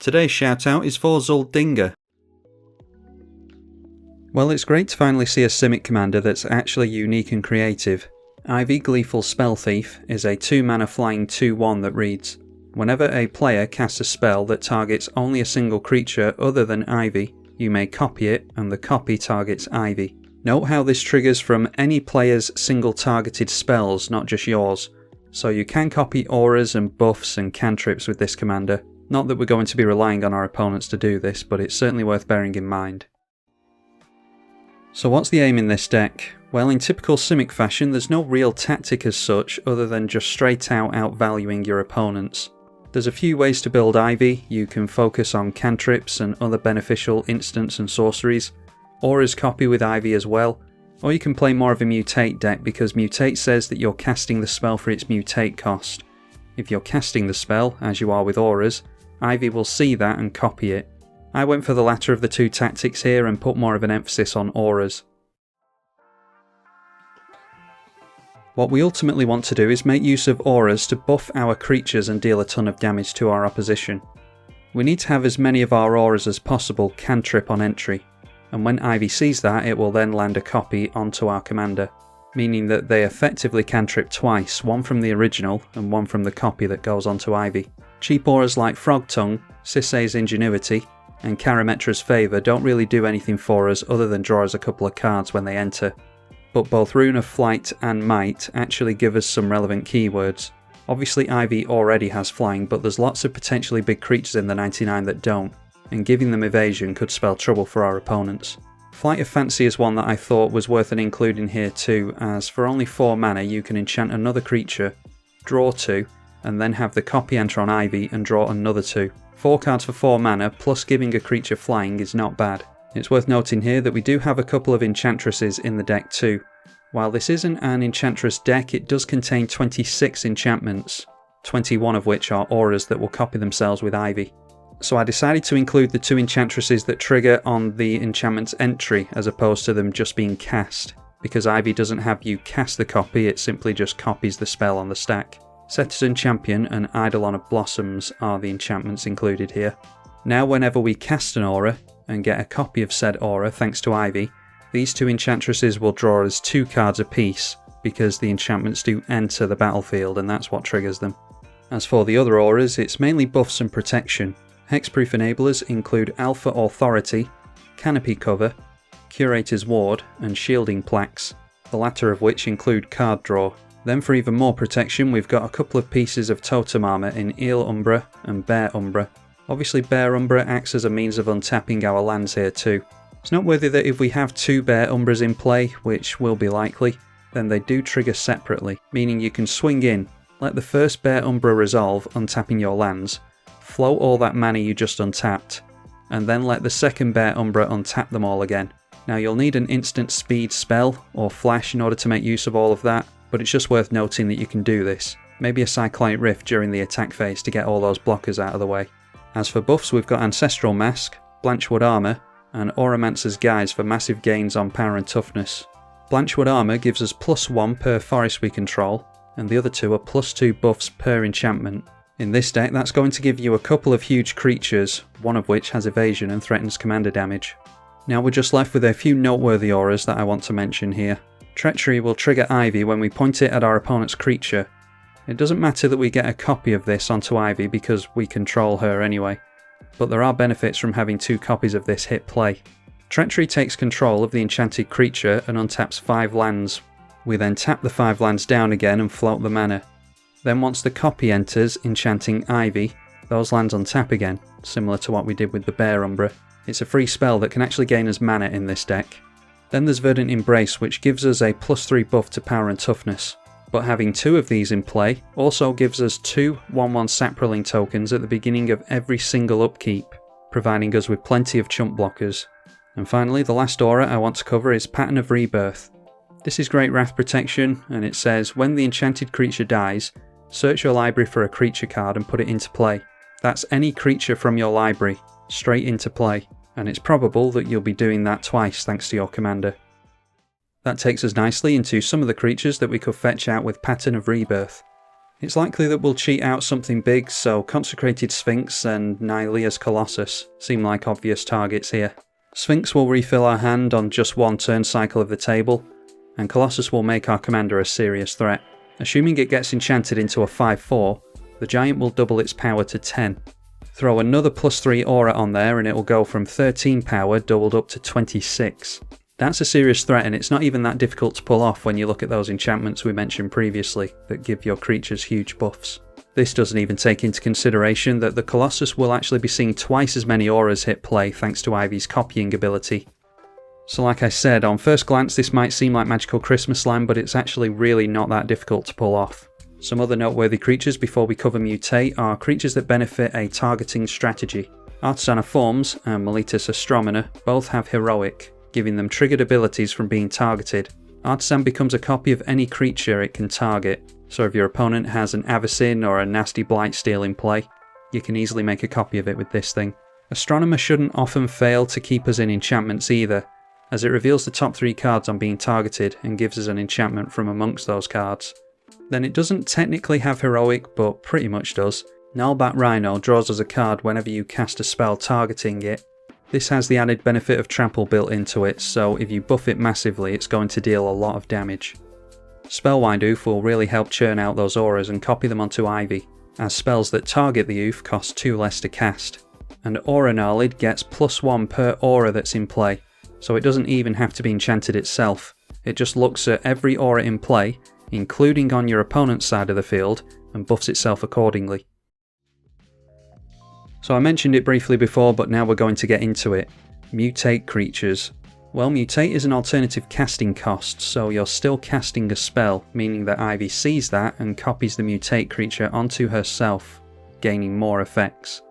Today's shout out is for Zuldinga. Well, it's great to finally see a Simic commander that's actually unique and creative. Ivy Gleeful Spellthief is a 2-mana flying 2/1 that reads, whenever a player casts a spell that targets only a single creature other than Ivy, you may copy it and the copy targets Ivy. Note how this triggers from any player's single targeted spells, not just yours. So you can copy auras and buffs and cantrips with this commander. Not that we're going to be relying on our opponents to do this, but it's certainly worth bearing in mind. So what's the aim in this deck? Well, in typical Simic fashion, there's no real tactic as such other than just straight out outvaluing your opponents. There's a few ways to build Ivy. You can focus on cantrips and other beneficial instants and sorceries. Auras copy with Ivy as well. Or you can play more of a Mutate deck because Mutate says that you're casting the spell for its Mutate cost. If you're casting the spell, as you are with Auras, Ivy will see that and copy it. I went for the latter of the two tactics here and put more of an emphasis on Auras. What we ultimately want to do is make use of auras to buff our creatures and deal a ton of damage to our opposition. We need to have as many of our auras as possible cantrip on entry, and when Ivy sees that it will then land a copy onto our commander, meaning that they effectively cantrip twice, one from the original and one from the copy that goes onto Ivy. Cheap auras like Frog Tongue, Sisei's Ingenuity, and Karametra's Favour don't really do anything for us other than draw us a couple of cards when they enter. But both Rune of Flight and Might actually give us some relevant keywords. Obviously Ivy already has flying, but there's lots of potentially big creatures in the 99 that don't, and giving them evasion could spell trouble for our opponents. Flight of Fancy is one that I thought was worth an including here too, as for only 4 mana you can enchant another creature, draw 2, and then have the copy enter on Ivy and draw another 2. 4 cards for 4 mana plus giving a creature flying is not bad. It's worth noting here that we do have a couple of enchantresses in the deck too. While this isn't an enchantress deck, it does contain 26 enchantments, 21 of which are auras that will copy themselves with Ivy. So I decided to include the 2 enchantresses that trigger on the enchantment's entry as opposed to them just being cast, because Ivy doesn't have you cast the copy, it simply just copies the spell on the stack. Cetizen Champion and Eidolon of Blossoms are the enchantments included here. Now whenever we cast an aura, and get a copy of said aura thanks to Ivy, these 2 enchantresses will draw us 2 cards apiece because the enchantments do enter the battlefield and that's what triggers them. As for the other auras, it's mainly buffs and protection. Hexproof enablers include Alpha Authority, Canopy Cover, Curator's Ward and Shielding Plaques, the latter of which include card draw. Then for even more protection we've got a couple of pieces of totem armour in Eel Umbra and Bear Umbra. Obviously Bear Umbra acts as a means of untapping our lands here too. It's noteworthy that if we have 2 Bear Umbras in play, which will be likely, then they do trigger separately, meaning you can swing in, let the first Bear Umbra resolve untapping your lands, float all that mana you just untapped, and then let the second Bear Umbra untap them all again. Now you'll need an instant speed spell or flash in order to make use of all of that, but it's just worth noting that you can do this. Maybe a Cyclonic Rift during the attack phase to get all those blockers out of the way. As for buffs, we've got Ancestral Mask, Blanchwood Armour, and Auramancer's Guise for massive gains on power and toughness. Blanchwood Armour gives us +1 per forest we control, and the other 2 are +2 buffs per enchantment. In this deck, that's going to give you a couple of huge creatures, one of which has evasion and threatens commander damage. Now we're just left with a few noteworthy auras that I want to mention here. Treachery will trigger Ivy when we point it at our opponent's creature. It doesn't matter that we get a copy of this onto Ivy because we control her anyway, but there are benefits from having 2 copies of this hit play. Treachery takes control of the enchanted creature and untaps 5 lands. We then tap the 5 lands down again and float the mana. Then once the copy enters, enchanting Ivy, those lands untap again, similar to what we did with the Bear Umbra. It's a free spell that can actually gain us mana in this deck. Then there's Verdant Embrace, which gives us a +3 buff to power and toughness. But having 2 of these in play also gives us 2 1/1 Saproling tokens at the beginning of every single upkeep, providing us with plenty of chump blockers. And finally, the last aura I want to cover is Pattern of Rebirth. This is great wrath protection, and it says when the enchanted creature dies, search your library for a creature card and put it into play. That's any creature from your library, straight into play, and it's probable that you'll be doing that twice thanks to your commander. That takes us nicely into some of the creatures that we could fetch out with Pattern of Rebirth. It's likely that we'll cheat out something big, so Consecrated Sphinx and Nylea's Colossus seem like obvious targets here. Sphinx will refill our hand on just one turn cycle of the table, and Colossus will make our commander a serious threat. Assuming it gets enchanted into a 5/4, the giant will double its power to 10. Throw another +3 aura on there and it will go from 13 power doubled up to 26. That's a serious threat, and it's not even that difficult to pull off when you look at those enchantments we mentioned previously that give your creatures huge buffs. This doesn't even take into consideration that the Colossus will actually be seeing twice as many auras hit play thanks to Ivy's copying ability. So like I said, on first glance this might seem like Magical Christmas land, but it's actually really not that difficult to pull off. Some other noteworthy creatures before we cover Mutate are creatures that benefit a targeting strategy. Artisan of Forms and Meletis Astromina both have Heroic, giving them triggered abilities from being targeted. Artisan becomes a copy of any creature it can target, so if your opponent has an Avacyn or a nasty Blightsteel in play, you can easily make a copy of it with this thing. Astronomer shouldn't often fail to keep us in enchantments either, as it reveals the top 3 cards on being targeted and gives us an enchantment from amongst those cards. Then it doesn't technically have Heroic, but pretty much does. Gnarlbat Rhino draws us a card whenever you cast a spell targeting it. This has the added benefit of trample built into it, so if you buff it massively it's going to deal a lot of damage. Spellwind Oof will really help churn out those auras and copy them onto Ivy, as spells that target the Oof cost 2 less to cast. And Aura Gnarlid gets +1 per aura that's in play, so it doesn't even have to be enchanted itself. It just looks at every aura in play, including on your opponent's side of the field, and buffs itself accordingly. So I mentioned it briefly before, but now we're going to get into it. Mutate Creatures. Well, Mutate is an alternative casting cost, so you're still casting a spell, meaning that Ivy sees that and copies the Mutate creature onto herself, gaining more effects.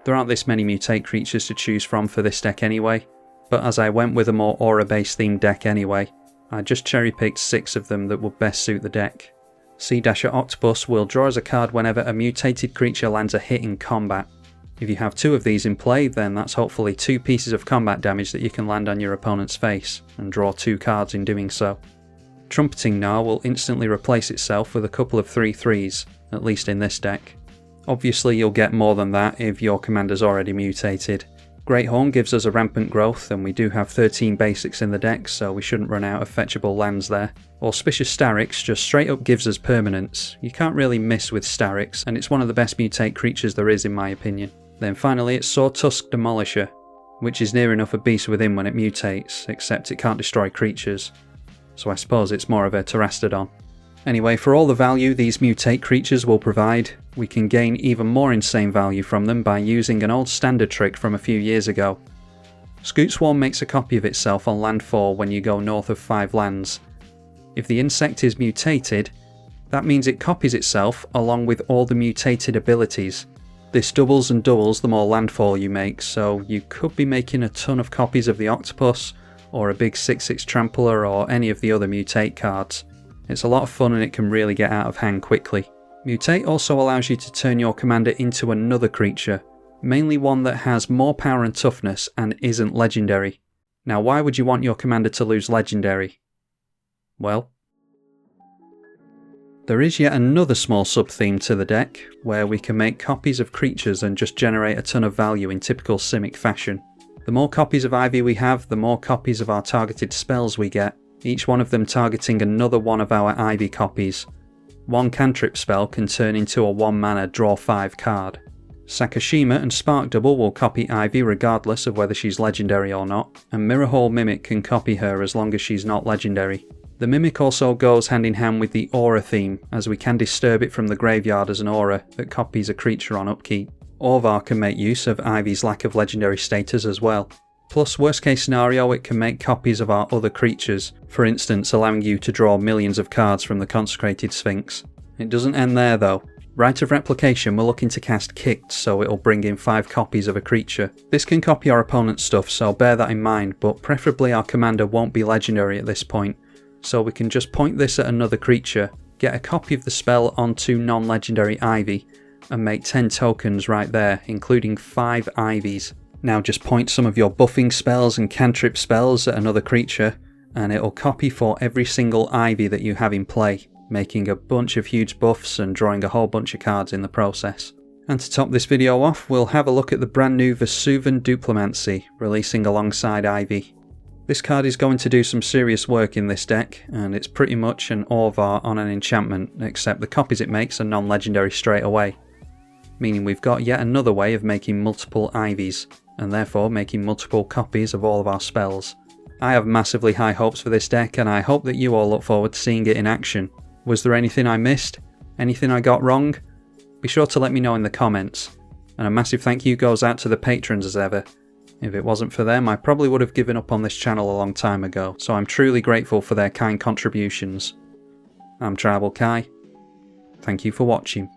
There aren't this many Mutate creatures to choose from for this deck anyway, but as I went with a more aura-based themed deck anyway, I just cherry-picked 6 of them that would best suit the deck. Sea Dasher Octopus will draw as a card whenever a mutated creature lands a hit in combat. If you have 2 of these in play, then that's hopefully 2 pieces of combat damage that you can land on your opponent's face, and draw 2 cards in doing so. Trumpeting Gnar will instantly replace itself with a couple of 3/3s, at least in this deck. Obviously you'll get more than that if your commander's already mutated. Great Horn gives us a rampant growth, and we do have 13 basics in the deck, so we shouldn't run out of fetchable lands there. Auspicious Starix just straight up gives us permanence. You can't really miss with Starix, and it's one of the best mutate creatures there is in my opinion. Then finally it's Sawtusk Demolisher, which is near enough a beast within when it mutates, except it can't destroy creatures. So I suppose it's more of a Terastodon. Anyway, for all the value these mutate creatures will provide, we can gain even more insane value from them by using an old standard trick from a few years ago. Scoot Swarm makes a copy of itself on land 4 when you go north of 5 lands. If the insect is mutated, that means it copies itself along with all the mutated abilities. This doubles and doubles the more landfall you make, so you could be making a ton of copies of the Octopus, or a big 6/6 Trampler, or any of the other mutate cards. It's a lot of fun and it can really get out of hand quickly. Mutate also allows you to turn your commander into another creature, mainly one that has more power and toughness and isn't legendary. Now why would you want your commander to lose legendary? Well, there is yet another small sub-theme to the deck, where we can make copies of creatures and just generate a ton of value in typical Simic fashion. The more copies of Ivy we have, the more copies of our targeted spells we get, each one of them targeting another one of our Ivy copies. One cantrip spell can turn into a 1-mana draw 5 card. Sakashima and Spark Double will copy Ivy regardless of whether she's legendary or not, and Mirror Hole Mimic can copy her as long as she's not legendary. The Mimic also goes hand in hand with the Aura theme, as we can disturb it from the graveyard as an aura that copies a creature on upkeep. Orvar can make use of Ivy's lack of legendary status as well. Plus, worst case scenario, it can make copies of our other creatures, for instance allowing you to draw millions of cards from the Consecrated Sphinx. It doesn't end there though. Rite of Replication we're looking to cast Kicked, so it'll bring in 5 copies of a creature. This can copy our opponent's stuff, so bear that in mind, but preferably our commander won't be legendary at this point, so we can just point this at another creature, get a copy of the spell onto non-legendary Ivy, and make 10 tokens right there, including 5 Ivies. Now just point some of your buffing spells and cantrip spells at another creature, and it'll copy for every single Ivy that you have in play. making a bunch of huge buffs and drawing a whole bunch of cards in the process. And to top this video off, we'll have a look at the brand new Versuven Duplimancy, releasing alongside Ivy. This card is going to do some serious work in this deck, and it's pretty much an Orvar on an enchantment, except the copies it makes are non-legendary straight away. Meaning we've got yet another way of making multiple Ivies, and therefore making multiple copies of all of our spells. I have massively high hopes for this deck, and I hope that you all look forward to seeing it in action. Was there anything I missed? Anything I got wrong? Be sure to let me know in the comments. And a massive thank you goes out to the patrons as ever. If it wasn't for them, I probably would have given up on this channel a long time ago, so I'm truly grateful for their kind contributions. I'm tribalkai. Thank you for watching.